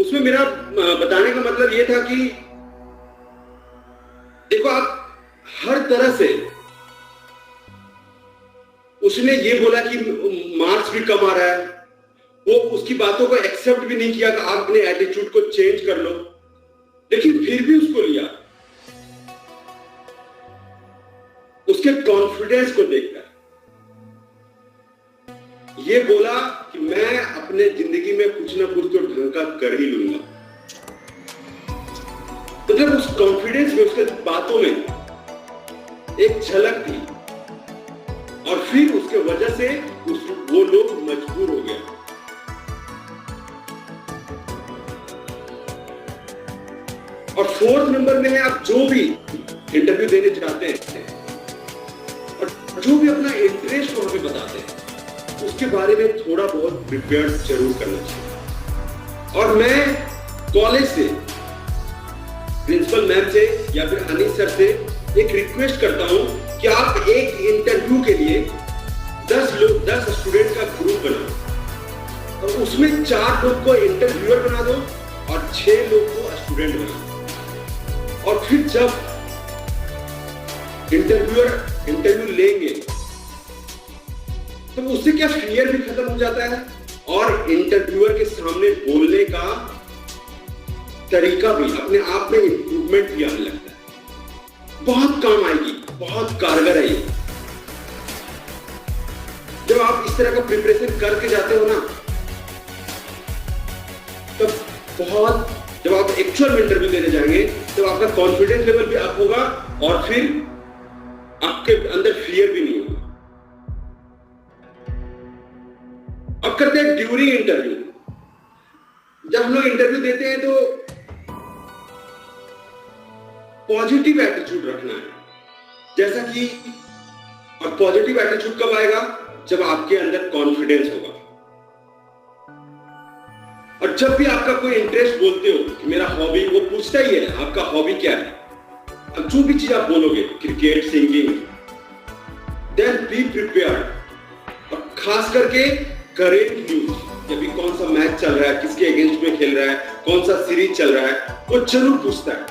उसमें मेरा बताने का मतलब ये था कि देखो आप हर तरह से, उसने ये बोला कि मार्क्स भी कम आ रहा है, वो उसकी बातों को एक्सेप्ट भी नहीं किया कि आप अपने एटीट्यूड को चेंज कर लो, लेकिन फिर भी उसको लिया। उसके कॉन्फिडेंस को देखकर ये बोला कि मैं अपने जिंदगी में कुछ ना कुछ तो ढंग का कर ही लूंगा। मतलब उस कॉन्फिडेंस में, उसके बातों में एक झलक थी, और फिर उसके वजह से वो लोग मजबूर हो गया। और फोर्थ नंबर में है, आप जो भी इंटरव्यू देने जाते हैं और जो भी अपना इंटरेस्ट वहां पे बताते हैं, उसके बारे में थोड़ा बहुत प्रिपेयर जरूर करना चाहिए। और मैं कॉलेज से, प्रिंसिपल मैम से या फिर अनिल सर से एक रिक्वेस्ट करता हूं कि आप एक इंटरव्यू के लिए 10 स्टूडेंट का ग्रुप बनाओ और उसमें 4 लोग को इंटरव्यूअर बना दो और 6 लोग को स्टूडेंट बना दो। और फिर जब इंटरव्यूअर इंटरव्यू लेंगे तो उससे क्या फियर भी खत्म हो जाता है, और इंटरव्यूअर के सामने बोलने का तरीका भी अपने आप में इंप्रूवमेंट भी आने लगता है। बहुत काम आएगी, बहुत कारगर है ये। जब आप इस तरह का प्रिपरेशन करके जाते हो ना, तब बहुत, जब आप एक्चुअल में इंटरव्यू देने जाएंगे तो आपका कॉन्फिडेंस लेवल भी अप होगा और फिर आपके अंदर फियर भी नहीं होगा। अब करते हैं ड्यूरिंग इंटरव्यू। जब हम लोग इंटरव्यू देते हैं तो पॉजिटिव एटीट्यूड रखना है, जैसा कि, और पॉजिटिव एटीट्यूड कब आएगा? जब आपके अंदर कॉन्फिडेंस होगा। और जब भी आपका कोई इंटरेस्ट बोलते हो कि मेरा हॉबी, वो पूछता ही है आपका हॉबी क्या है। अब जो भी चीज आप बोलोगे, cricket, singing, then be prepared. और खास करके करेंट न्यूज, अभी कौन सा मैच चल रहा है, किसके अगेंस्ट में खेल रहा है, कौन सा सीरीज चल रहा है, वो जरूर पूछता है।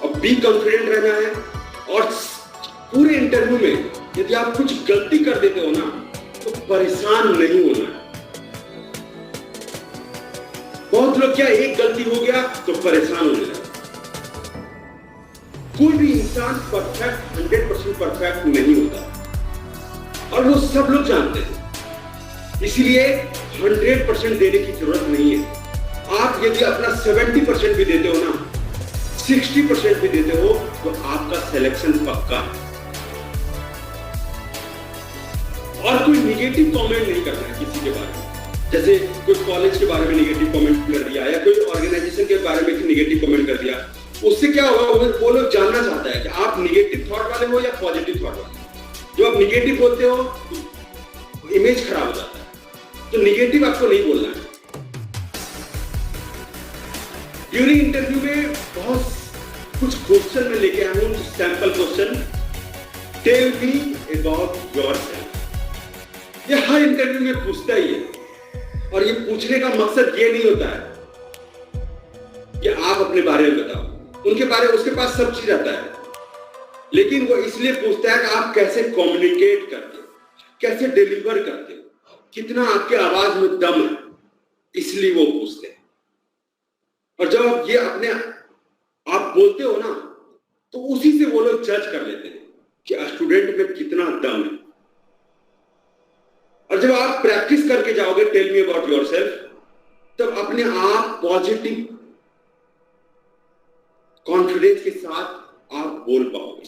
अब बी कॉन्फिडेंट रहना है। और पूरे इंटरव्यू में यदि आप कुछ गलती कर देते हो ना, तो परेशान नहीं होना है। बहुत लोग क्या, एक गलती हो गया तो परेशान होने लगे। कोई भी इंसान परफेक्ट, 100% परफेक्ट नहीं होता, और वो सब लोग जानते हैं। इसीलिए 100% देने की जरूरत नहीं है। आप यदि अपना 70% भी देते हो ना, 60% भी देते हो, तो आपका सिलेक्शन पक्का है। और कोई निगेटिव कमेंट नहीं करना है किसी के बारे में। जैसे कोई कॉलेज के बारे में निगेटिव कमेंट कर दिया या कोई ऑर्गेनाइजेशन के बारे में निगेटिव कमेंट कर दिया, उससे क्या होगा? वो लोग जानना चाहता है कि आप निगेटिव थॉट वाले हो या पॉजिटिव थॉट वाले। जो आप निगेटिव बोलते हो तो इमेज खराब हो जाता है, तो निगेटिव आपको नहीं बोलना है। ड्यूरिंग इंटरव्यू में बहुत कुछ क्वेश्चन में लेके आया हूं, sample question. Tell me about yourself. ये हर इंटरव्यू में पूछता ही है, और ये पूछने का मकसद ये नहीं होता है कि आप अपने बारे में बताओ, उनके बारे में उसके पास सब चीज आता है, लेकिन वो इसलिए पूछता है कि आप कैसे कम्युनिकेट करते हो, कैसे डिलीवर करते हो, कितना आपके आवाज में दम है, इसलिए वो पूछते हैं। और जब आप ये अपने आप बोलते हो ना, तो उसी से वो लोग जज कर लेते हैं कि स्टूडेंट में कितना दम है। और जब आप प्रैक्टिस करके जाओगे टेल मी अबाउट योरसेल्फ, तब अपने आप पॉजिटिव कॉन्फिडेंस के साथ आप बोल पाओगे।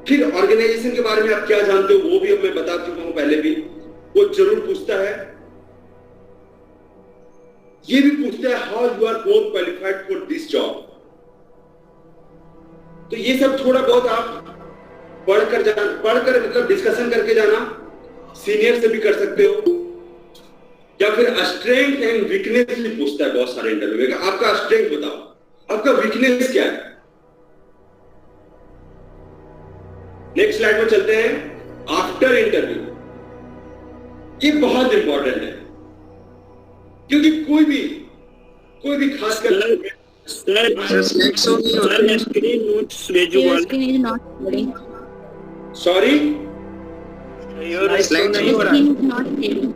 फिर ऑर्गेनाइजेशन के बारे में आप क्या जानते हो, वो भी अब मैं बता चुका हूं पहले भी। वो जरूर पूछता है, ये भी पूछता है how you are more qualified for this job. तो ये सब थोड़ा बहुत आप पढ़कर मतलब डिस्कशन करके जाना, सीनियर से भी कर सकते हो। या फिर स्ट्रेंथ एंड वीकनेस भी पूछता है बहुत सारे इंटरव्यू में। आपका स्ट्रेंथ बताओ, आपका वीकनेस क्या है। नेक्स्ट स्लाइड में चलते हैं। आफ्टर ये बहुत इंपॉर्टेंट है, क्योंकि कोई भी खासकर screen notes Your screen is not loading. Sorry, your slide नहीं Your हो रहा screen is not sharing.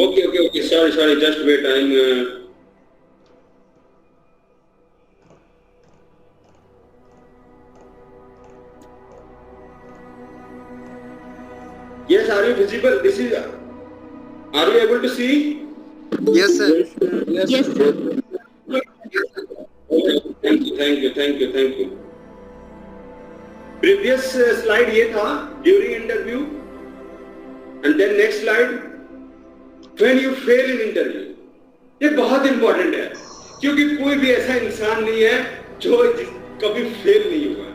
Okay sorry just wait, I am yes, are you visible? This is, are you able to see? yes sir Yes, sir. Thank you. Previous slide ये था during interview, and then next slide when you fail in interview. ये बहुत important है, क्योंकि कोई भी ऐसा इंसान नहीं है जो कभी फेल नहीं हुआ,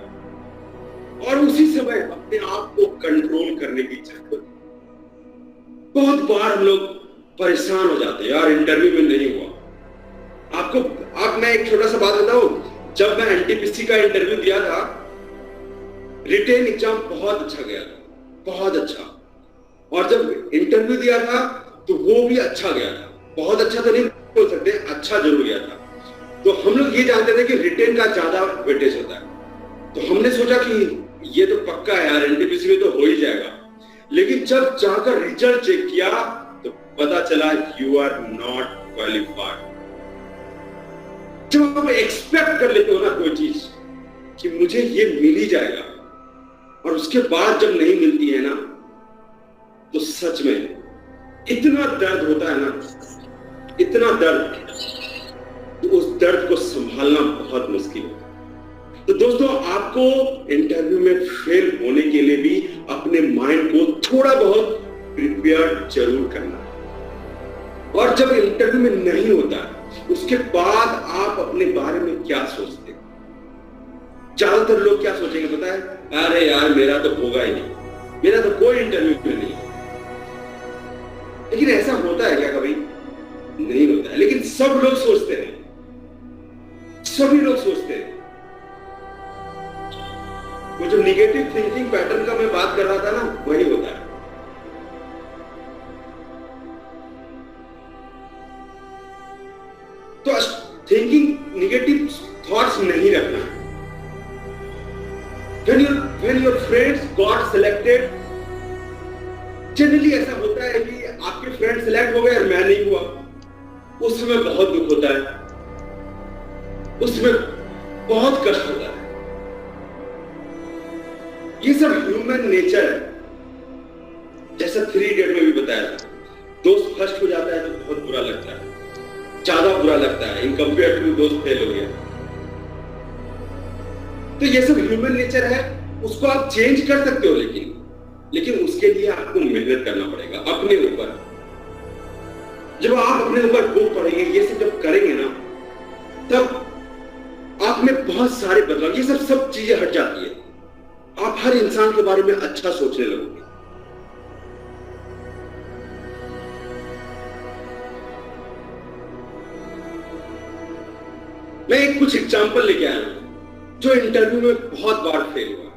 और उसी समय अपने आप को कंट्रोल करने की जरूरत। बहुत बार हम लोग परेशान हो जाते हैं, यार इंटरव्यू में नहीं हुआ। मैं एक छोटा सा बात बताऊं, जब मैं एनटीपीसी का इंटरव्यू दिया था, रिटेन एग्जाम बहुत अच्छा गया था, बहुत अच्छा, और जब इंटरव्यू दिया था तो वो भी अच्छा गया था। बहुत अच्छा तो नहीं बोल सकते, अच्छा जरूर गया था। तो हम लोग ये जानते थे कि रिटेन का ज्यादा वेटेज होता है, तो हमने सोचा कि ये तो पक्का है यार, एनटीपीसी में तो हो ही जाएगा। लेकिन जब जाकर रिजल्ट चेक किया तो पता चला यू आर नॉट क्वालिफाइड। जब आप एक्सपेक्ट कर लेते हो ना कोई चीज कि मुझे ये मिल ही जाएगा, और उसके बाद जब नहीं मिलती है ना, तो सच में इतना दर्द होता है ना, इतना दर्द, तो उस दर्द को संभालना बहुत मुश्किल है। तो दोस्तों, आपको इंटरव्यू में फेल होने के लिए भी अपने माइंड को थोड़ा बहुत प्रिपेयर जरूर करना है। और जब इंटरव्यू में नहीं होता, उसके बाद आप अपने बारे में क्या सोचते हैं? ज्यादातर लोग क्या सोचेंगे पता है? अरे यार मेरा तो होगा ही नहीं, मेरा तो कोई इंटरव्यू नहीं। लेकिन ऐसा होता है क्या कभी? नहीं होता है। लेकिन सब लोग सोचते हैं, सभी लोग सोचते हैं। वो जो निगेटिव थिंकिंग पैटर्न का मैं बात कर रहा था ना, वही होता है। तो थिंकिंग निगेटिव थॉट्स नहीं रखना है। when your friends got selected, generally ऐसा होता है कि आपके फ्रेंड सिलेक्ट हो गए और मैं नहीं हुआ, उस समय बहुत दुख होता है, उसमें बहुत कष्ट होता है। ये सब ह्यूमन नेचर है। जैसा 3 इडियट में भी बताया था, दोस्त फर्स्ट हो जाता है तो बहुत बुरा लगता है, ज्यादा बुरा लगता है इन कंपेयर टू दोस्त फेल हो गया। तो ये सब ह्यूमन नेचर है, उसको आप चेंज कर सकते हो, लेकिन उसके लिए आपको मेहनत करना पड़ेगा अपने ऊपर। जब आप अपने ऊपर बुक पढ़ेंगे, ये सब जब करेंगे ना, तब आप में बहुत सारे बदलाव, ये सब चीजें हट जाती है। आप हर इंसान के बारे में अच्छा सोचने लगोगे। मैं एक कुछ एग्जांपल लेके आया हूं जो इंटरव्यू में बहुत बार फेल हुआ।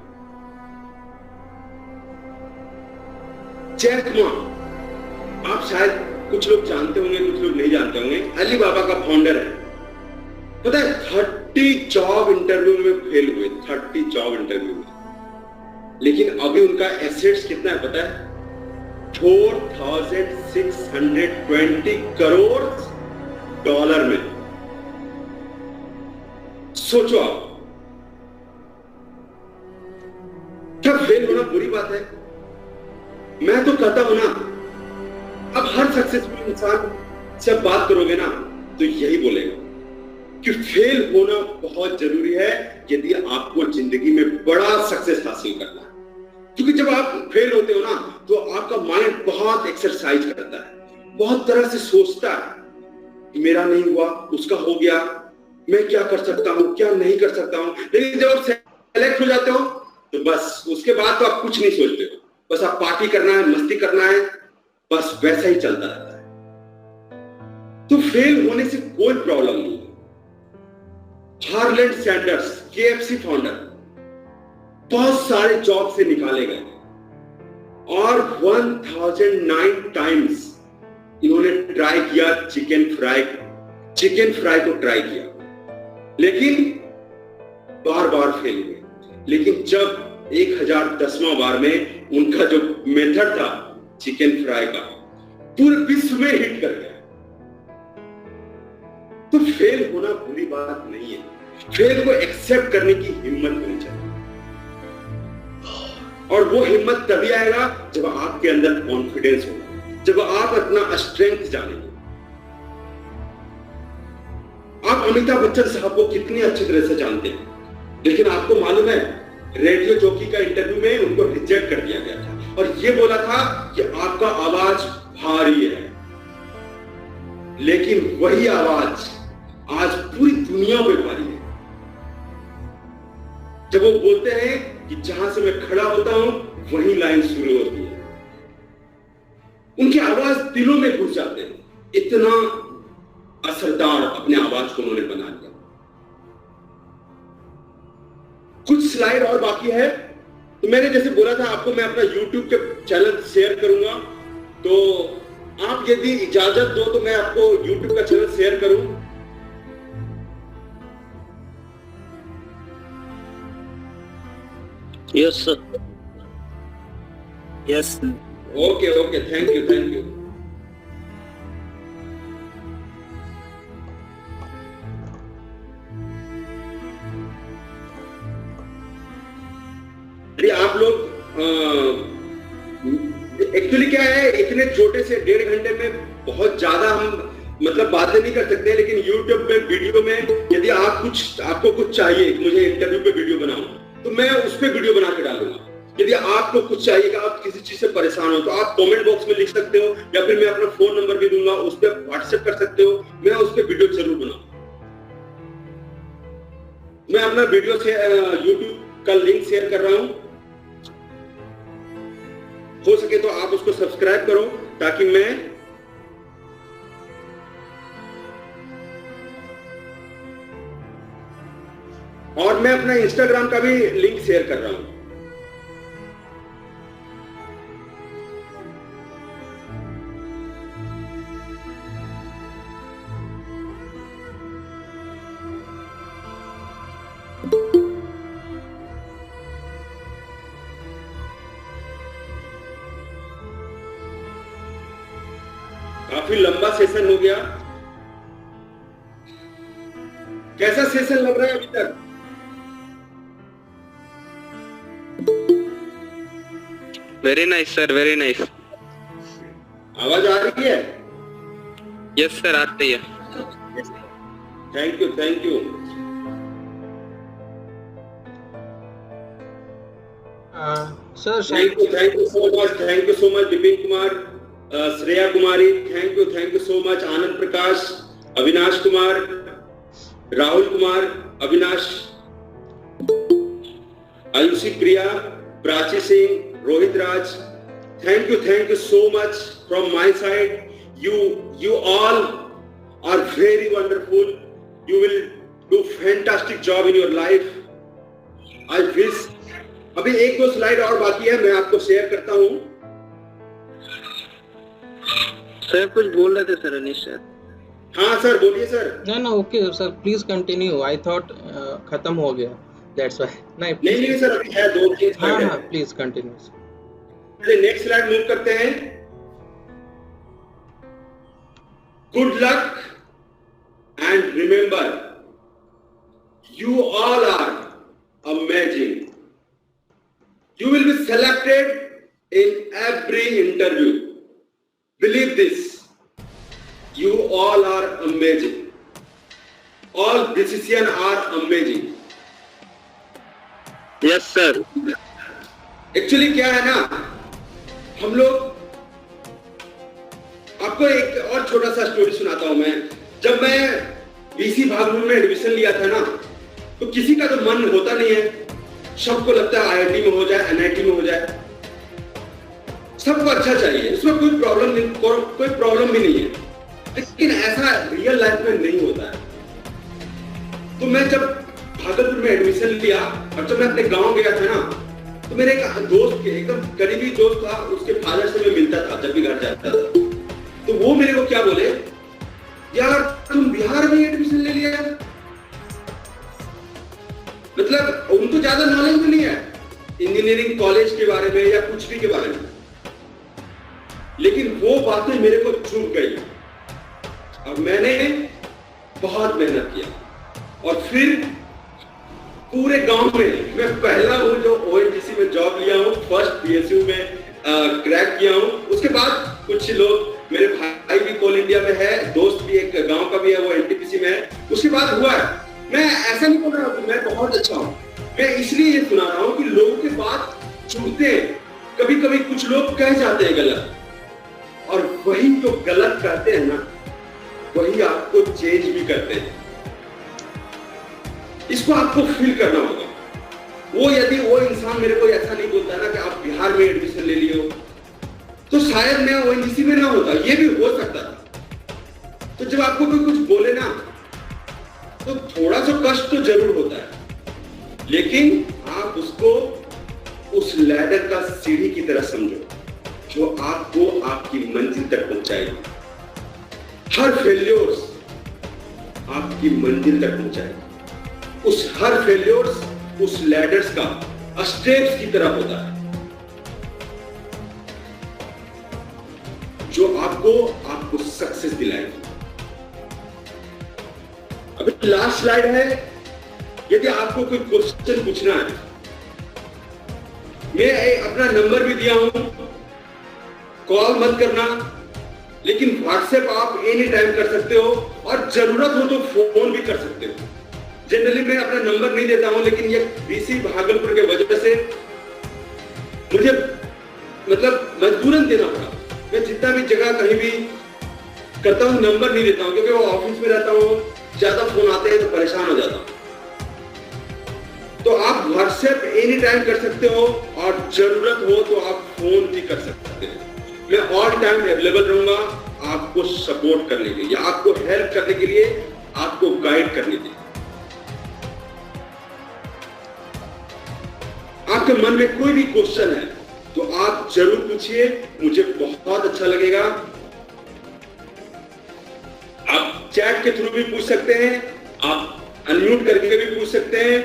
जैक मा, आप शायद कुछ लोग जानते होंगे, कुछ लोग नहीं जानते होंगे, अलीबाबा का फाउंडर है। पता है 30 जॉब इंटरव्यू में फेल हुए, 30 जॉब इंटरव्यू में। लेकिन अभी उनका एसेट्स कितना है पता है? 4620 करोड़ डॉलर में। सोचो आप, क्या फेल होना बुरी बात है? मैं तो कहता हूं ना, अब हर सक्सेसफुल इंसान से बात करोगे ना तो यही बोलेगा कि फेल होना बहुत जरूरी है यदि आपको जिंदगी में बड़ा सक्सेस हासिल करना है। क्योंकि जब आप फेल होते हो ना, तो आपका माइंड बहुत एक्सरसाइज करता है, बहुत तरह से सोचता है कि मेरा नहीं हुआ, उसका हो गया, मैं क्या कर सकता हूं, क्या नहीं कर सकता हूं। लेकिन जब आप सेलेक्ट हो जाते हो तो बस उसके बाद तो आप कुछ नहीं सोचते हो, बस आप पार्टी करना है, मस्ती करना है, बस वैसा ही चलता रहता है। तो फेल होने से कोई प्रॉब्लम नहीं है। हार्लैंड सैंडर्स, केएफसी फाउंडर, बहुत सारे जॉब से निकाले गए, और 1009 टाइम्स इन्होंने ट्राई किया चिकन फ्राई को ट्राई किया, लेकिन बार बार फेल हुए। लेकिन जब 1010वां बार में उनका जो मेथड था चिकन फ्राई का पूरे विश्व में हिट कर गया। तो फेल होना बुरी बात नहीं है, फेल को एक्सेप्ट करने की हिम्मत होनी चाहिए। और वो हिम्मत तभी आएगा जब आपके अंदर कॉन्फिडेंस होगा, जब आप अपना स्ट्रेंथ जानेंगे। आप अमिताभ बच्चन साहब को कितनी अच्छी तरह से जानते हैं, लेकिन आपको मालूम है रेडियो जॉकी का इंटरव्यू में उनको रिजेक्ट कर दिया गया था और ये बोला था कि आपका आवाज भारी है। लेकिन वही आवाज आज पूरी दुनिया में भारी है। जब वो बोलते हैं कि जहां से मैं खड़ा होता हूं वही लाइन शुरू होती है, उनकी आवाज दिलों में घुस जाते हैं। इतना असरदार अपने आवाज को उन्होंने बना दिया। कुछ स्लाइड और बाकी है, तो मैंने जैसे बोला था आपको मैं अपना YouTube के चैनल शेयर करूंगा, तो आप यदि इजाजत दो तो मैं आपको YouTube का चैनल शेयर करूं। Yes sir, yes. Okay, thank you. आप लोग एक्चुअली क्या है, इतने छोटे से 1.5 घंटे में बहुत ज्यादा हम मतलब बातें नहीं कर सकते, लेकिन YouTube में वीडियो में यदि आपको कुछ चाहिए, मुझे इंटरव्यू पे वीडियो बनाओ, तो मैं उस पर वीडियो बना के डालूंगा। यदि आपको कुछ चाहिए कि आप किसी चीज से परेशान हो तो आप कमेंट बॉक्स में लिख सकते हो, या फिर मैं अपना फोन नंबर भी दूंगा, उस पर व्हाट्सएप कर सकते हो, मैं उस पर वीडियो जरूर बनाऊंगा। मैं अपना वीडियो से YouTube का लिंक शेयर कर रहा हूं, हो सके तो आप उसको सब्सक्राइब करो ताकि मैं और मैं अपना इंस्टाग्राम का भी लिंक शेयर कर रहा हूं। काफी लंबा सेशन हो गया। कैसा सेशन लग रहा है अभी तक? Very nice sir, very nice. आवाज आ रही है? यस सर, आती है। Thank you. Sir thank you so much Vipin Kumar, Shreya Kumari, thank you so much, Anand Prakash, Avinash Kumar, Rahul Kumar, Avinash, Ayushi Priya, Prachi Singh, Rohit Raj, thank you so much from my side. You all are very wonderful. You will do fantastic job in your life. I wish. अभी 1-2 slide और बाकी है, मैं आपको share करता हूँ। Sir कुछ बोल रहे थे सर, अनिश सर। हाँ सर, बोलिए sir. No, okay sir, please continue. I thought खत्म हो गया, that's why. नहीं सर, अभी है 2-3 स्लाइड। हाँ, please continue. Next slide move करते हैं। Good luck and remember, you all are amazing. You will be selected in every interview. Believe this, you all are amazing. All decision are amazing. Yes sir. Actually क्या है ना, हम लोग, आपको एक और छोटा सा स्टोरी सुनाता हूं मैं। जब मैं बीसी भागलपुर में एडमिशन लिया था ना, तो किसी का तो मन होता नहीं है, सबको लगता है आईआईटी में हो जाए, एनआईटी में हो जाए, सबको अच्छा चाहिए, इसमें कोई प्रॉब्लम भी नहीं है। लेकिन ऐसा रियल लाइफ में नहीं होता है। तो मैं जब भागलपुर में एडमिशन लिया और जब मैं अपने गांव गया था ना, तो मेरे एक दोस्त के एकदम करीबी दोस्त था, उसके फादर से मैं मिलता था जब भी घर जाता था। तो वो मेरे को क्या बोले, यार तुम बिहार में एडमिशन ले लिया। मतलब उनको ज्यादा नॉलेज भी नहीं है इंजीनियरिंग कॉलेज के बारे में या कुछ भी के बारे में, लेकिन वो बातें मेरे को चुभ गई। अब मैंने बहुत मेहनत किया और फिर पूरे गांव में मैं पहला हूं जो ओएनजीसी में जॉब लिया हूं, फर्स्ट पीएसयू में क्रैक किया हूं। उसके बाद कुछ लोग, मेरे भाई भी कोल इंडिया में है, दोस्त भी एक गांव का भी है, वो एनटीपीसी में है। उसके बाद हुआ है। मैं ऐसा नहीं बोल रहा हूं मैं बहुत अच्छा हूं, मैं इसलिए ये सुना रहा हूं कि लोगों के बात चुभते हैं। कभी कभी कुछ लोग कह जाते हैं गलत, और वही जो गलत कहते हैं ना, वही आपको चेंज भी करते हैं। इसको आपको फील करना होगा। वो यदि वो इंसान मेरे को ऐसा नहीं बोलता ना कि आप बिहार में एडमिशन ले लियो, तो शायद मैं ओएनजीसी में ना होता, ये भी हो सकता था। तो जब आपको कोई कुछ बोले ना, तो थोड़ा सा कष्ट तो जरूर होता है, लेकिन आप उसको उस लैडर का सीढ़ी की तरह समझो जो आपको आपकी मंजिल तक पहुंचाएगी। हर फेल्योर्स आपकी मंजिल तक पहुंचाएगी। उस हर फेल्योर्स उस लैडर्स का स्टेप्स की तरह होता है जो आपको सक्सेस दिलाएगी। अभी लास्ट स्लाइड है। यदि आपको कोई क्वेश्चन पूछना है, मैं अपना नंबर भी दिया हूं, कॉल मत करना, लेकिन व्हाट्सएप आप एनी टाइम कर सकते हो, और जरूरत हो तो फोन भी कर सकते हो। जनरली मैं अपना नंबर नहीं देता हूं, लेकिन ये बीसी भागलपुर के वजह से मुझे मतलब मजबूरन देना पड़ा। मैं जितना भी जगह कहीं भी करता हूं नंबर नहीं देता हूं, क्योंकि वो ऑफिस में रहता हूं, ज्यादा फोन आते हैं तो परेशान हो जाता हूं। तो आप व्हाट्सएप एनी टाइम कर सकते हो, और जरूरत हो तो आप फोन भी कर सकते हो। मैं ऑल टाइम अवेलेबल रहूंगा आपको सपोर्ट करने के लिए, आपको हेल्प करने के लिए, आपको गाइड करने के लिए। आपके मन में कोई भी क्वेश्चन है तो आप जरूर पूछिए, मुझे बहुत अच्छा लगेगा। आप चैट के थ्रू भी पूछ सकते हैं, आप अनम्यूट करके भी पूछ सकते हैं।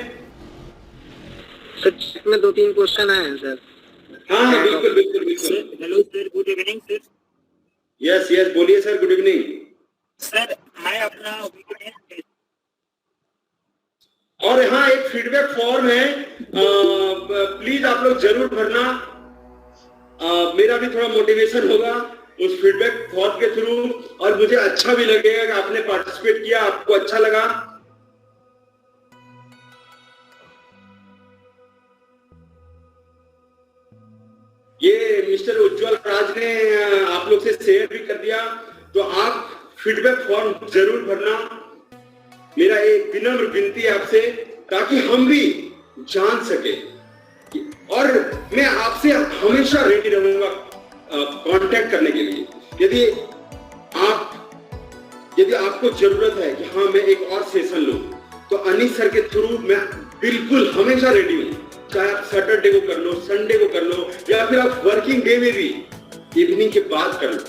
सर चैट में 2-3 क्वेश्चन आए हैं सर। हाँ बिल्कुल बिल्कुल बिल्कुल। Hello sir, good evening sir. Yes yes, बोलिए सर, गुड इवनिंग सर। मैं अपना ओपिनियन, और यहाँ एक फीडबैक फॉर्म है, प्लीज आप लोग जरूर भरना। मेरा भी थोड़ा मोटिवेशन होगा उस फीडबैक फॉर्म के थ्रू, और मुझे अच्छा भी लगेगा कि आपने पार्टिसिपेट किया, आपको अच्छा लगा। ये मिस्टर उज्जवल राज ने आप लोग से शेयर भी कर दिया, तो आप फीडबैक फॉर्म जरूर भरना। मेरा एक विनम्र विनती है आपसे, ताकि हम भी जान सके, और मैं आपसे हमेशा रेडी रहूंगा कांटेक्ट करने के लिए। यदि आपको जरूरत है कि हाँ मैं एक और सेशन लूं, तो अनिश सर के थ्रू मैं बिल्कुल हमेशा रेडी हूं। चाहे आप सैटरडे को कर लो, संडे को कर लो, या फिर आप वर्किंग डे में भी इवनिंग के बाद कर लो।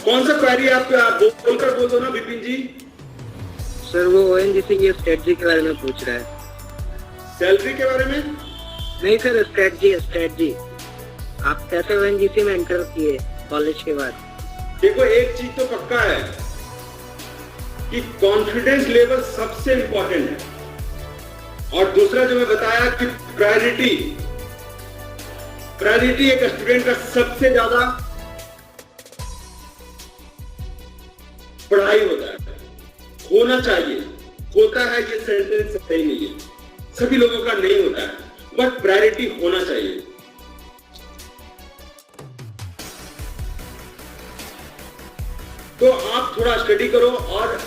कौन सा क्वेरी आप बोलकर बोल दो ना विपिन जी। सर वो ओएनजीसी की स्ट्रेटजी के बारे में पूछ रहा है। सैलरी के बारे में नहीं सर, स्ट्रेटजी आप कैसे ओएनजीसी में एंटर किए कॉलेज के बाद। देखो, एक चीज तो पक्का है कि कॉन्फिडेंस लेवल सबसे इंपॉर्टेंट है, और दूसरा जो मैं बताया कि प्रायोरिटी एक स्टूडेंट का सबसे ज्यादा पढ़ाई होता है, होना चाहिए। होता है ये सेंटेंस सही नहीं है, सभी लोगों का नहीं होता है, बट प्रायोरिटी होना चाहिए। तो आप थोड़ा स्टडी करो। और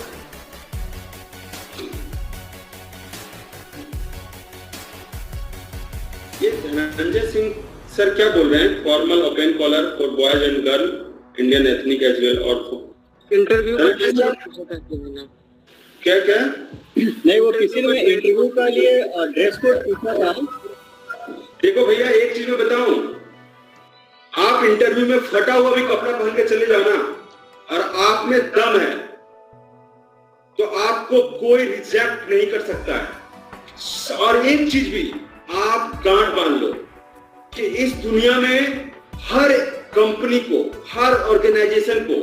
ये धनंजय सिंह सर क्या बोल रहे हैं, formal open collar for boys and girl, Indian ethnic as well, और इंटरव्यू क्या क्या? नहीं, वो किसी ने इंटरव्यू का लिए ड्रेस कोड पूछा था। देखो भैया, एक चीज मैं बताऊं, आप इंटरव्यू में फटा हुआ भी कपड़ा पहन के चले जाओ ना, और आप में दम है, तो आपको कोई रिजेक्ट नहीं कर सकता है। और एक चीज भी आप गांठ बांध लो कि इस दुनिया में हर कंपनी को, हर ऑर्गेनाइजेशन को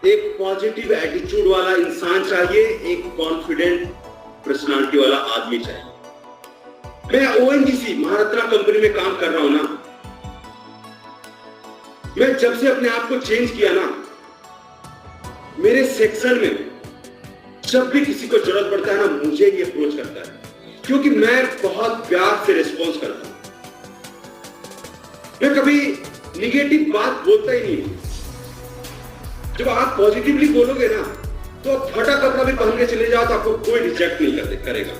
एक पॉजिटिव एटीट्यूड वाला इंसान चाहिए, एक कॉन्फिडेंट पर्सनालिटी वाला आदमी चाहिए। मैं ओएनजीसी महारत्ना कंपनी में काम कर रहा हूं ना, मैं जब से अपने आप को चेंज किया ना, मेरे सेक्शन में जब भी किसी को जरूरत पड़ता है ना, मुझे ही अप्रोच करता है, क्योंकि मैं बहुत प्यार से रिस्पॉन्स करता हूं। मैं कभी निगेटिव बात बोलता ही नहीं। जब आप पॉजिटिवली बोलोगे ना, तो आप फटा कपड़ा भी पहन के चले जाओ तो आपको कोई रिजेक्ट नहीं करेगा।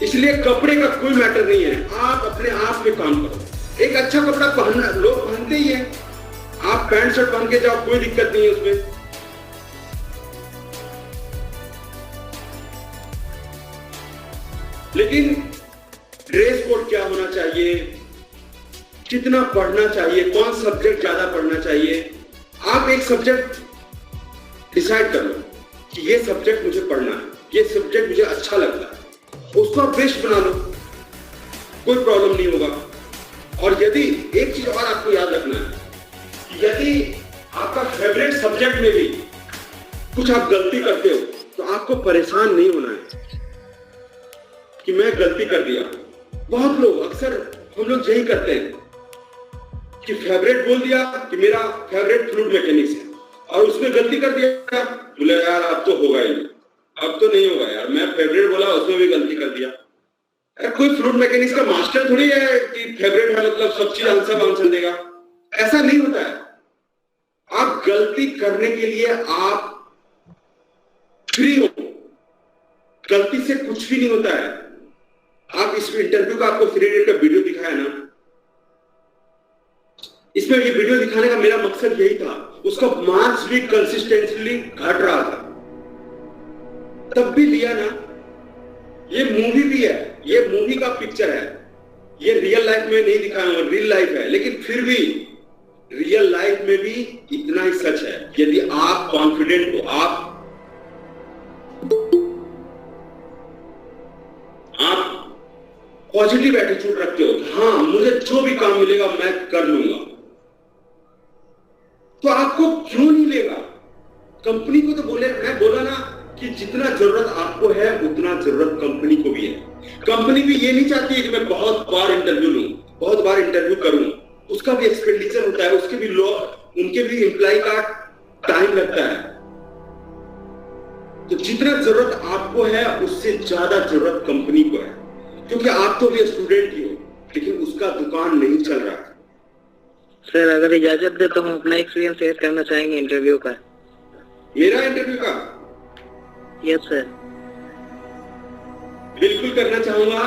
इसलिए कपड़े का कोई मैटर नहीं है, आप अपने आप में काम करो। एक अच्छा कपड़ा पहनना लोग पहनते ही है, आप पैंट शर्ट पहन के जाओ, कोई दिक्कत नहीं है उसमें। लेकिन ड्रेस कोड क्या होना चाहिए, कितना पढ़ना चाहिए, कौन सब्जेक्ट ज्यादा पढ़ना चाहिए, आप एक सब्जेक्ट डिसाइड कर लो कि ये सब्जेक्ट मुझे पढ़ना है, ये सब्जेक्ट मुझे अच्छा लगता है, उसको आप बेस्ट बना लो, कोई प्रॉब्लम नहीं होगा। और यदि एक चीज और आपको याद रखना है, यदि आपका फेवरेट सब्जेक्ट में भी कुछ आप गलती करते हो तो आपको परेशान नहीं होना है कि मैं गलती कर दिया। बहुत लोग, अक्सर हम लोग यही करते हैं कि फेवरेट बोल दिया कि मेरा फेवरेट फ्लूइड मैकेनिक्स है, और उसमें गलती कर दिया, बोले यार अब तो होगा ही, अब तो नहीं होगा यार, मैं फेवरेट बोला उसमें भी गलती कर दिया। यार कोई फ्लूइड मैकेनिक्स का मास्टर थोड़ी है कि फेवरेट है मतलब सब चीज आंसर देगा, ऐसा नहीं होता है। आप गलती करने के लिए आप फ्री हो, गलती से कुछ भी नहीं होता है। आप इस इंटरव्यू का आपको फ्री रेट का वीडियो दिखाया ना, इसमें ये वीडियो दिखाने का मेरा मकसद यही था, उसका मार्क्स भी कंसिस्टेंटली घट रहा था, तब भी लिया ना। ये मूवी भी है, ये मूवी का पिक्चर है, ये रियल लाइफ में नहीं दिखाया, रियल लाइफ है, लेकिन फिर भी रियल लाइफ में भी इतना ही सच है। यदि आप कॉन्फिडेंट हो, आप पॉजिटिव एटीट्यूड रखते हो, हाँ मुझे जो भी काम मिलेगा मैं कर लूंगा, तो आपको क्यों नहीं लेगा? कंपनी को तो बोले, मैं बोला ना कि जितना जरूरत आपको है उतना जरूरत कंपनी को भी है। कंपनी भी ये नहीं चाहती है कि मैं बहुत बार इंटरव्यू लूं, बहुत बार इंटरव्यू करूं, उसका भी एक्सपेंडिचर होता है, उसके भी लोग, उनके भी एम्प्लॉय का टाइम लगता है। तो जितना जरूरत आपको है उससे ज्यादा जरूरत कंपनी को है, क्योंकि आप तो भी स्टूडेंट ही हो, लेकिन उसका दुकान नहीं चल रहा है। सर अगर इजाजत दे तो हम अपना एक्सपीरियंस शेयर करना चाहेंगे इंटरव्यू का। मेरा इंटरव्यू का? Yes sir. बिल्कुल करना चाहूंगा।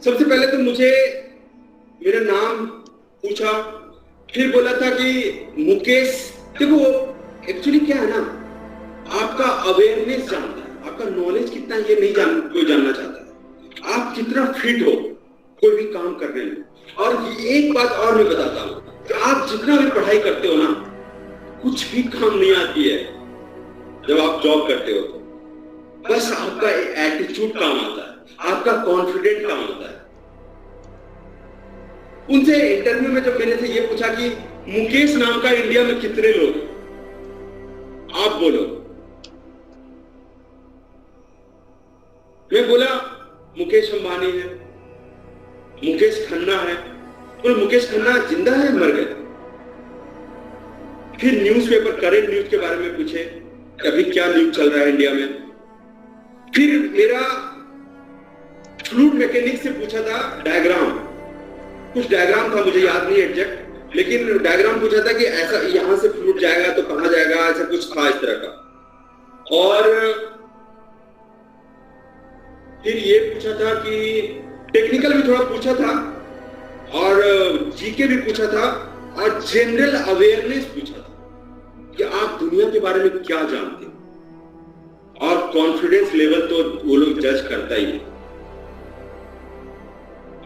सबसे पहले तो मुझे मेरा नाम पूछा, फिर बोला था कि मुकेश। देखो एक्चुअली क्या है ना, आपका अवेयरनेस जानता है, आपका नॉलेज कितना ये नहीं कोई जानना चाहता है, आप कितना फिट हो कोई भी काम करने में। और एक बात और मैं बताता हूं कि आप जितना भी पढ़ाई करते हो ना, कुछ भी काम नहीं आती है जब आप जॉब करते हो, बस आपका एटीट्यूड काम आता है, आपका कॉन्फिडेंट काम आता है। उनसे इंटरव्यू में जब मैंने से ये पूछा कि मुकेश नाम का इंडिया में कितने लोग, आप बोलो, मैं बोला मुकेश अंबानी है, मुकेश खन्ना है। बोले मुकेश खन्ना जिंदा है मर गए? फिर न्यूज़पेपर, करंट न्यूज के बारे में पूछे, अभी क्या न्यूज चल रहा है इंडिया में। फिर मेरा फ्लूइड मैकेनिक्स से पूछा था डायग्राम, कुछ डायग्राम था मुझे याद नहीं एग्जैक्ट, लेकिन डायग्राम पूछा था कि ऐसा यहां से फ्लूइड जाएगा तो कहां जाएगा, ऐसा कुछ था इस तरह का। और फिर ये पूछा था कि टेक्निकल भी थोड़ा पूछा था, और जीके भी पूछा था, और जनरल अवेयरनेस पूछा था कि आप दुनिया दुनिया के बारे में क्या जानते हैं, और कॉन्फिडेंस लेवल तो वो लोग जज करता ही है।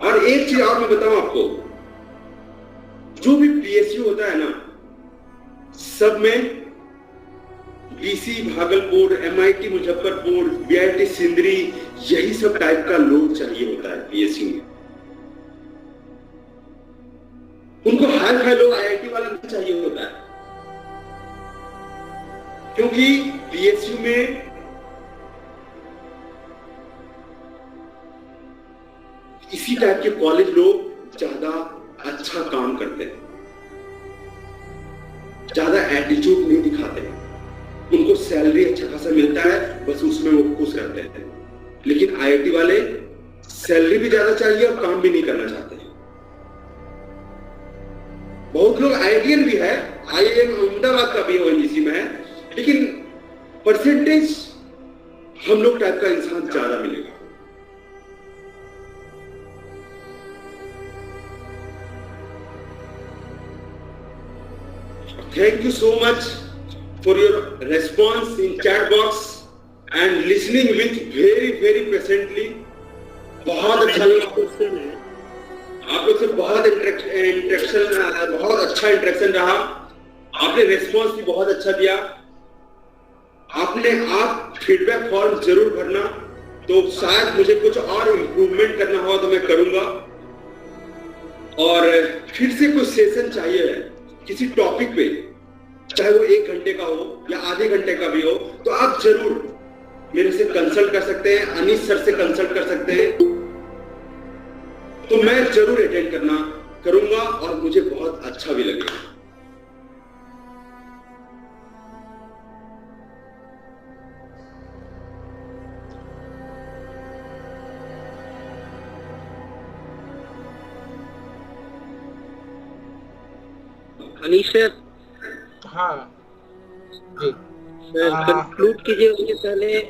और एक चीज और मैं बताऊं आपको, जो भी पीएसयू होता है ना, सब में BC Bhagalpur, MIT Muzaffarpur, BIT Sindri, यही सब टाइप का लोग चाहिए होता है पीएसयू में। उनको हाई फाई लोग आईआईटी वाला नहीं चाहिए होता है, क्योंकि पीएसयू में इसी टाइप के कॉलेज लोग ज्यादा अच्छा काम करते हैं, ज्यादा एटीट्यूड नहीं दिखाते हैं, उनको सैलरी अच्छा खासा मिलता है, बस उसमें वो खुश रहते हैं। लेकिन आईआईटी वाले सैलरी भी ज्यादा चाहिए और काम भी नहीं करना चाहते हैं। बहुत लोग आईआईटीएन भी है, आईआईएम अहमदाबाद का भी ओएनजीसी में है, लेकिन परसेंटेज हम लोग टाइप का इंसान ज्यादा मिलेगा। Thank you so much for your response in chat box and listening with very patiently. बहुत अच्छा लगा। क्वेश्चन है, आप लोग से बहुत इंटरेक्शन, बहुत अच्छा इंटरेक्शन रहा। आपने रिस्पॉन्स भी बहुत अच्छा दिया। आप फीडबैक फॉर्म जरूर भरना, तो शायद मुझे कुछ और इम्प्रूवमेंट करना हो तो मैं करूंगा। और फिर से कुछ सेशन चाहिए है किसी टॉपिक पे, चाहे वो 1 घंटे का हो या आधे घंटे का भी हो, तो आप जरूर मेरे से कंसल्ट कर सकते हैं, अनीश सर से कंसल्ट कर सकते हैं, तो मैं जरूर अटेंड करूंगा और मुझे बहुत अच्छा भी लगेगा। अनीश सर, हाँ जी, कंक्लूड कीजिए। उसके पहले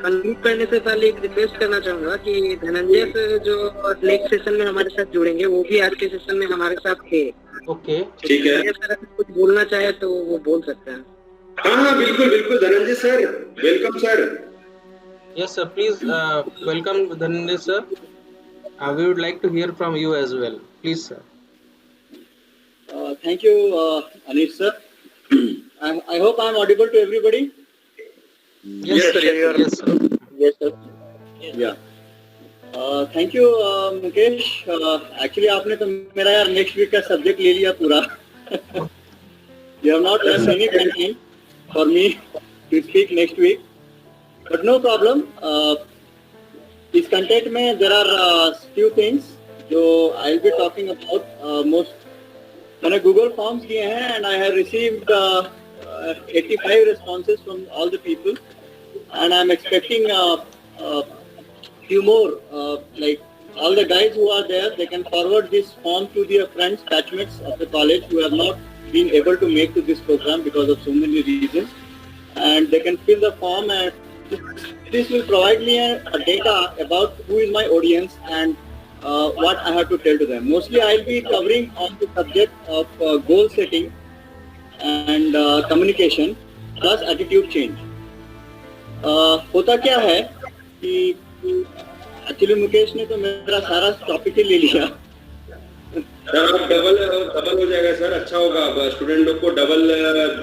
कंक्लूड करने से पहले एक रिक्वेस्ट करना चाहूंगा कि धनंजय सर जो नेक्स्ट सेशन में हमारे साथ जुड़ेंगे, वो भी आज के सेशन में हमारे साथ थे। ओके, ठीक है। धनंजय सर कुछ बोलना चाहे तो वो बोल सकते हैं। हाँ, बिल्कुल Dhananjay sir, welcome sir. yes sir, please welcome Dhananjay sir. We would like to hear from you as well, please sir. Thank you, Anish sir. I hope I am audible to everybody. Yes sir, yes sir. Yes sir. Yeah. Thank you, Mukesh. Actually, आपने तो मेरा यार next week का subject ले लिया पूरा. You have not left any content for me to speak next week, but no problem. इस content में there are few things जो I'll be talking about. Most मैंने गूगल फॉर्म्स किए हैं and I have received 85 responses from all the people, and I'm expecting few more, like all the guys who are there, they can forward this form to their friends, batchmates of the college who have not been able to make to this program because of so many reasons, and they can fill the form, and this will provide me a data about who is my audience and what I have to tell to them. Mostly I'll be covering on the subject of goal setting and communication plus attitude change. होता क्या है कि actually Mukesh ने तो मेरा सारा topic ही ले लिया। सर अब डबल हो जाएगा सर, अच्छा होगा, स्टूडेंट लोग को डबल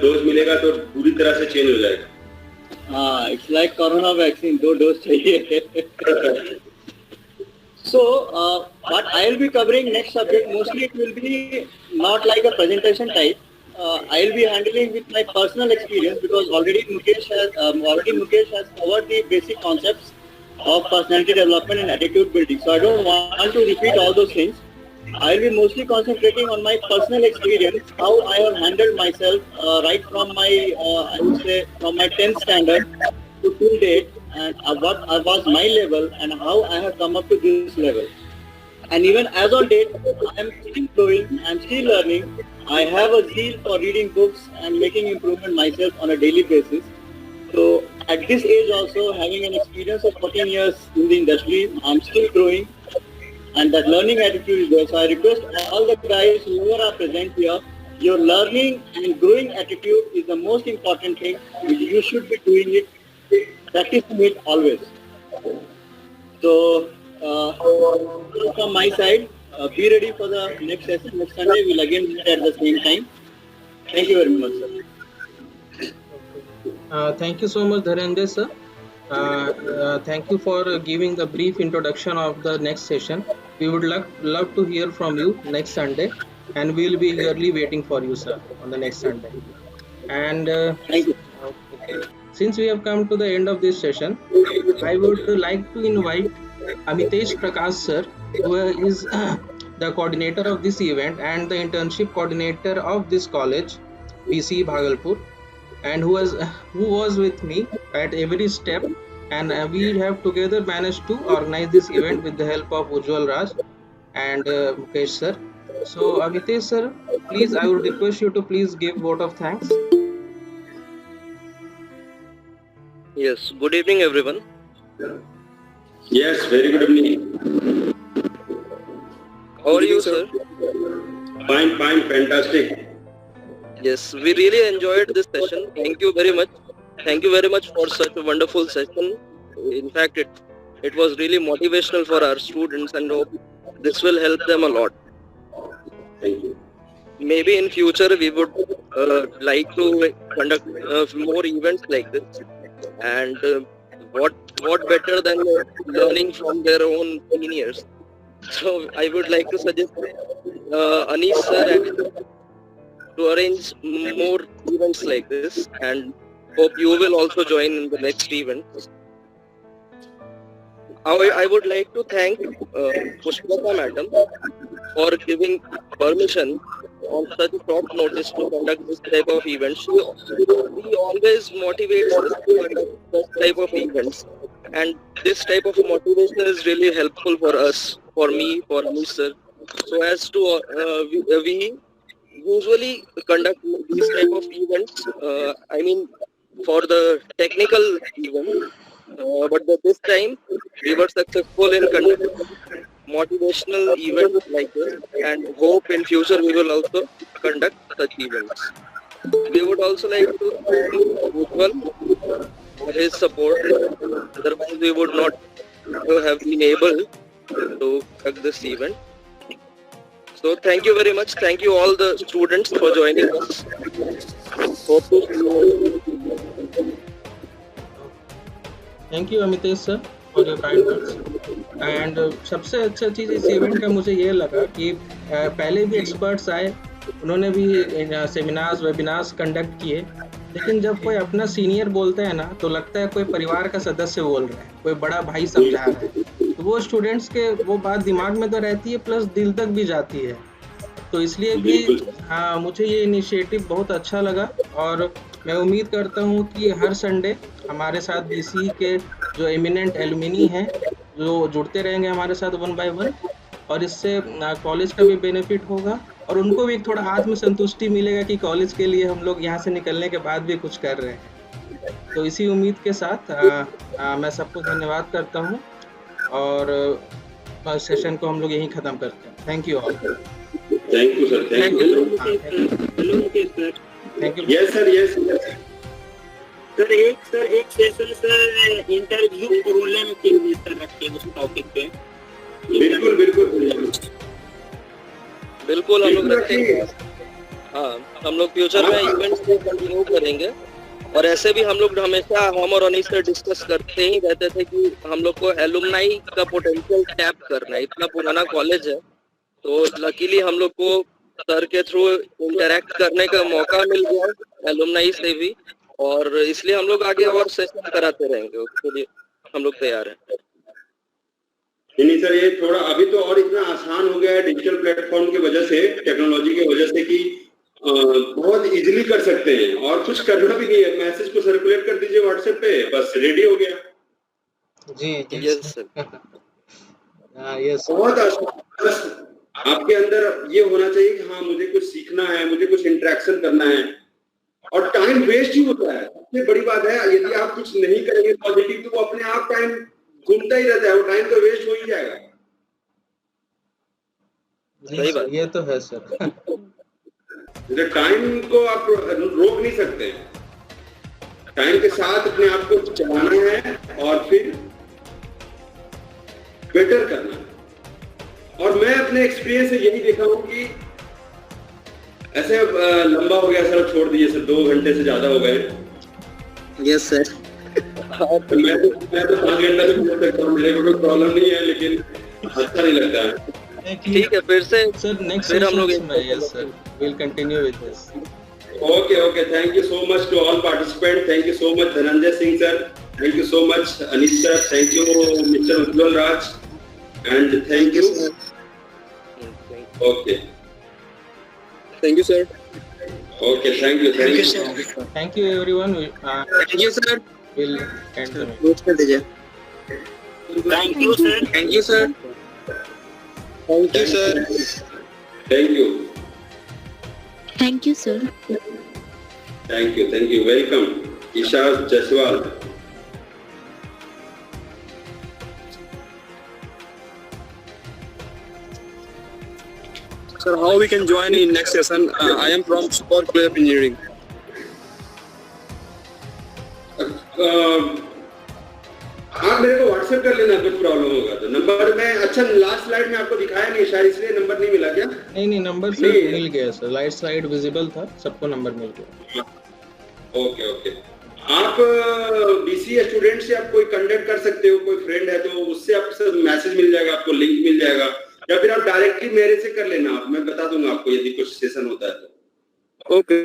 डोज मिलेगा तो पूरी तरह से चेंज हो जाएगा। हाँ, it's like corona vaccine, 2 dose चाहिए। So, what I'll be covering next subject, mostly it will be not like a presentation type. I'll be handling with my personal experience because already Mukesh has covered the basic concepts of personality development and attitude building. So I don't want to repeat all those things. I'll be mostly concentrating on my personal experience, how I have handled myself right from my, I would say, from my 10th standard to till date, and what was my level and how I have come up to this level. And even as on date, I am still growing, I am still learning. I have a zeal for reading books and making improvement myself on a daily basis. So at this age also, having an experience of 14 years in the industry, I am still growing, and that learning attitude is there. So I request all the guys who are present here your learning and growing attitude is the most important thing. You should be doing it, practicing it always. So, from my side, be ready for the next session. Next Sunday, we'll again meet at the same time. Thank you very much, sir. Thank you so much, Dhananjay sir. Thank you for giving the brief introduction of the next session. We would love to hear from you next Sunday, and we will be eagerly waiting for you, sir, on the next Sunday. And Thank you. okay. Since we have come to the end of this session, I would like to invite Amitesh Prakash sir, who is the coordinator of this event and the internship coordinator of this college, BC Bhagalpur, and who was with me at every step, and we have together managed to organize this event with the help of Ujjwal Raj and Mukesh sir. So Amitesh sir, please, I would request you to please give vote of thanks. Yes, good evening everyone. Yes, very good evening. How are you, sir? Fine, fantastic. Yes, we really enjoyed this session. Thank you very much. Thank you very much for such a wonderful session. In fact, it was really motivational for our students, and hope this will help them a lot. Thank you. Maybe in future we would like to conduct more events like this. And what better than learning from their own seniors? So I would like to suggest Anish sir to arrange more events like this, and hope you will also join in the next event. I would like to thank Pushpalata madam for giving permission on such a short notice to conduct this type of events. She always motivates us to conduct this type of events, and this type of motivation is really helpful for us, for me, for Anish sir. So as to we usually conduct these type of events, I mean for the technical event, but this time we were successful in conducting motivational events like this, and hope in future we will also conduct such events. We would also like to thank Ujjwal for his support. Otherwise we would not have been able to conduct this event. So thank you very much. Thank you all the students for joining us. Hope to see you. Thank you Amitesh sir for your kind words. And सबसे अच्छा चीज़ इस event का मुझे ये लगा कि पहले भी एक्सपर्ट्स आए, उन्होंने भी सेमिनार्स वेबिनार्स कंडक्ट किए, लेकिन जब कोई अपना सीनियर बोलता है ना तो लगता है कोई परिवार का सदस्य बोल रहा है, कोई बड़ा भाई समझा रहा है, तो वो स्टूडेंट्स के वो बात दिमाग में तो रहती है प्लस दिल तक भी जाती है। तो इसलिए भी हाँ, मुझे ये इनिशिएटिव बहुत अच्छा लगा, और मैं उम्मीद करता हूँ कि हर संडे हमारे साथ बीसी के जो एमिनेंट एलुमिनी हैं जो जुड़ते रहेंगे हमारे साथ 1 by 1, और इससे कॉलेज का भी बेनिफिट होगा और उनको भी थोड़ा आत्मसंतुष्टि मिलेगा कि कॉलेज के लिए हम लोग यहाँ से निकलने के बाद भी कुछ कर रहे हैं। तो इसी उम्मीद के साथ मैं सबको धन्यवाद करता हूँ और सेशन को हम लोग यहीं ख़त्म करते हैं। Thank you all. Thank you sir. Thank you. Thank you. Yes sir. Yes sir एक सेशन सर इंटरव्यू प्रोग्राम के लिए सर रखिए उस टॉपिक पे। बिल्कुल हम लोग रखेंगे। हाँ, हम लोग फ्यूचर में इवेंट्स को कंटिन्यू करेंगे, और ऐसे भी हम लोग हमेशा हम और अनीश से डिस्कस करते ही रहते थे कि हम लोग को एलुमनाई का पोटेंशियल टैप करना है। इतना पुराना कॉलेज है, तो लकीली हम लोग को सर के थ्रू इंटरेक्ट करने का मौका मिल गया एलुमनाई से भी, और इसलिए हम लोग आगे और सेशन कराते रहेंगे, उसके लिए हम लोग तैयार हैं। नहीं सर, ये थोड़ा अभी तो और इतना आसान हो गया है डिजिटल प्लेटफॉर्म की वजह से, टेक्नोलॉजी की वजह से, कि बहुत इजीली कर सकते हैं और कुछ करना भी नहीं है। मैसेज को सर्कुलेट कर दीजिए व्हाट्सएप पे, बस रेडी हो गया। जी यस सर। यस, बहुत आसान। बस आपके अंदर ये होना चाहिए कि हाँ मुझे कुछ सीखना है, मुझे कुछ इंटरेक्शन करना है, और टाइम वेस्ट ही होता है। सबसे बड़ी बात है, यदि आप कुछ नहीं करेंगे पॉजिटिव तो वो अपने आप टाइम घूमता ही रहता है, वो टाइम तो वेस्ट हो ही जाएगा। सही बात, ये तो है सर। जैसे टाइम को आप रोक नहीं सकते, टाइम के साथ अपने आप को चलाना है और फिर बेटर करना है। और मैं अपने एक्सपीरियंस से यही देखा हूं कि ऐसे लंबा हो गया सर, छोड़ दिए सर, 2 घंटे से ज्यादा हो गए। Yes sir. मैं तो 5 घंटा से बोल सकता हूँ, मेरे को कोई प्रॉब्लम नहीं है, लेकिन अच्छा नहीं लगता है। ठीक है, फिर से सर नेक्स्ट फिर हम लोग yes sir, will continue with this. Okay. Thank you so much to all participants. Thank you so much, Dhananjay Singh sir. Thank you so much, Anish sir. Thank you, Mr. Ujjwal Raj. And thank you. Okay. Thank you, sir. Okay. Thank you. Thank you everyone. Thank you sir. We'll end the meeting. Mute कर दीजिए। Thank you sir. Thank you sir. Thank you, sir. Thank you. Thank you, sir. Thank you. Welcome, Isha Jaswal. Sir, how we can join in next session? I am from Super Clear Engineering. आप मेरे को WhatsApp कर लेना, कुछ problem होगा तो। Number में अच्छा लास्ट स्लाइड में आपको दिखाया नहीं शायद, इसलिए नंबर नहीं मिला क्या? नहीं नंबर सर मिल गया सर, लाइट स्लाइड विजिबल था, सबको नंबर मिल गया। ओके। आप बीसीए स्टूडेंट से आप कोई कांटेक्ट कर सकते हो, कोई फ्रेंड है तो उससे आपसे मैसेज मिल जाएगा, आपको लिंक मिल जाएगा, या फिर आप डायरेक्टली मेरे से कर लेना, मैं बता दूंगा आपको यदि कुछ सेशन होता है तो। Okay.